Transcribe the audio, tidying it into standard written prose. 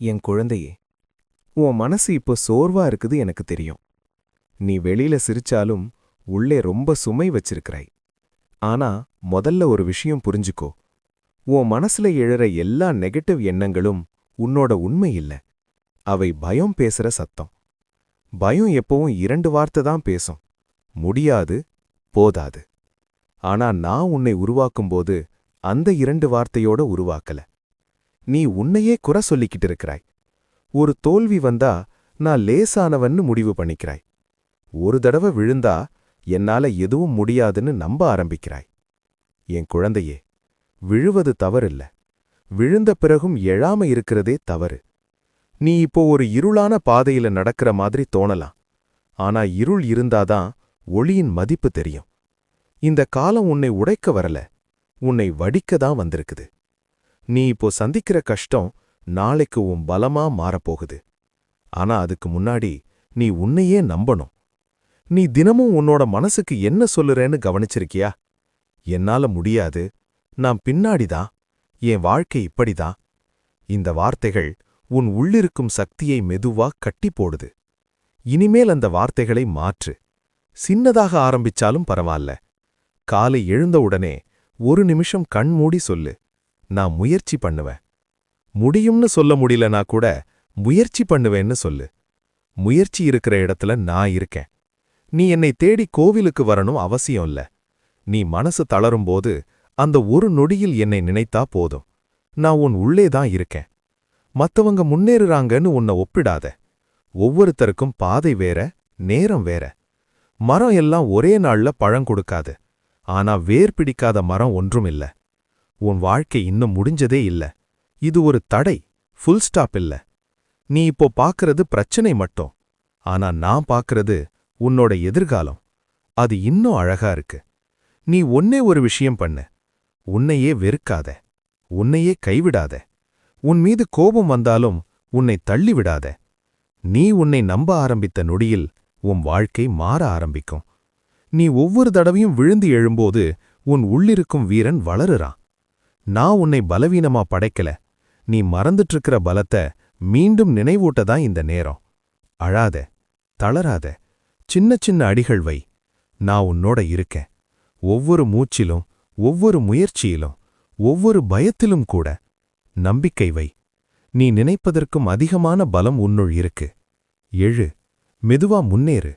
என் குழந்தையே, உன் மனசு இப்போ சோர்வா இருக்குது எனக்கு தெரியும். நீ வெளியில சிரிச்சாலும் உள்ளே ரொம்ப சுமை வச்சிருக்கிறாய். ஆனா முதல்ல ஒரு விஷயம் புரிஞ்சுக்கோ. உன் மனசுல எழற எல்லா நெகட்டிவ் எண்ணங்களும் உன்னோட உண்மை இல்ல. அவை பயம் பேசுற சத்தம். பயம் எப்பவும் 2 வார்த்தை தான் பேசும். முடியாது, போதாது. ஆனா நான் உன்னை உருவாக்கும்போது அந்த 2 வார்த்தையோட உருவாக்கல. நீ உன்னையே குறை சொல்லிக்கிட்டு இருக்கிறாய். ஒரு தோல்வி வந்தா நான் லேசானவன்னு முடிவு பண்ணிக்கிறாய். ஒரு தடவை விழுந்தா என்னால எதுவும் முடியாதுன்னு நம்ப ஆரம்பிக்கிறாய். என் குழந்தையே, விழுவது தவறில்ல. விழுந்த பிறகும் எழாம இருக்கிறதே தவறு. நீ இப்போ ஒரு இருளான பாதையில நடக்கிற மாதிரி தோணலாம். ஆனா இருள் இருந்தாதான் ஒளியின் மதிப்பு தெரியும். இந்த காலம் உன்னை உடைக்க வரல, உன்னை வடிக்க தான் வந்திருக்குது. நீ இப்போ சந்திக்கிற கஷ்டம் நாளைக்கு உன் பலமா மாறப்போகுது. ஆனா அதுக்கு முன்னாடி நீ உன்னையே நம்பணும். நீ தினமும் உன்னோட மனசுக்கு என்ன சொல்லுறேன்னு கவனிச்சிருக்கியா? என்னால முடியாது, நான் பின்னாடிதான், என் வாழ்க்கை இப்படிதான். இந்த வார்த்தைகள் உன் உள்ளிருக்கும் சக்தியை மெதுவா கட்டி போடுது. இனிமேல் அந்த வார்த்தைகளை மாற்று. சின்னதாக ஆரம்பிச்சாலும் பரவாயில்ல. காலை எழுந்தவுடனே ஒரு நிமிஷம் கண் மூடி சொல்லு, நான் முயற்சி பண்ணுவேன். முடியும்னு சொல்ல முடியலனா கூட முயற்சி பண்ணுவேன்னு சொல்லு. முயற்சி இருக்கிற இடத்துல நான் இருக்கேன். நீ என்னை தேடி கோவிலுக்கு வரணும் அவசியம் இல்ல. நீ மனசு தளரும்போது அந்த ஒரு நொடியில் என்னை நினைத்தா போதும். நான் உன் உள்ளேதான் இருக்கேன். மத்தவங்க முன்னேறுறாங்கன்னு உன்னை ஒப்பிடாத. ஒவ்வொருத்தருக்கும் பாதை வேற, நேரம் வேற. மரம் எல்லாம் ஒரே நாள்ல பழம் கொடுக்காது. ஆனா வேர் பிடிக்காத மரம் ஒன்றும் இல்ல. உன் வாழ்க்கை இன்னும் முடிஞ்சதே இல்ல. இது ஒரு தடை, ஃபுல் ஸ்டாப் இல்ல. நீ இப்போ பாக்குறது பிரச்சனை மட்டும். ஆனா நான் பாக்குறது உன்னோட எதிர்காலம். அது இன்னும் அழகா இருக்கு. நீ ஒன்னே ஒரு விஷயம் பண்ணு. உன்னையே வெறுக்காத. உன்னையே கைவிடாத. உன் மீது கோபம் வந்தாலும் உன்னை தள்ளிவிடாத. நீ உன்னை நம்ப ஆரம்பித்த நொடியில் உன் வாழ்க்கை மாற ஆரம்பிக்கும். நீ ஒவ்வொரு தடவையும் விழுந்து எழும்போது உன் உள்ளிருக்கும் வீரன் வளருறான். நான் உன்னை பலவீனமா படைக்கல. நீ மறந்துட்டிருக்கிற பலத்தை மீண்டும் நினைவூட்டதான் இந்த நேரம். அழாத, தளராத. சின்ன சின்ன அடிகள் வை. நான் உன்னோட இருக்கேன். ஒவ்வொரு மூச்சிலும், ஒவ்வொரு முயற்சியிலும், ஒவ்வொரு பயத்திலும் கூட நம்பிக்கை வை. நீ நினைப்பதற்கும் அதிகமான பலம் உன்னுள் இருக்கு. எழு, மெதுவா முன்னேறு.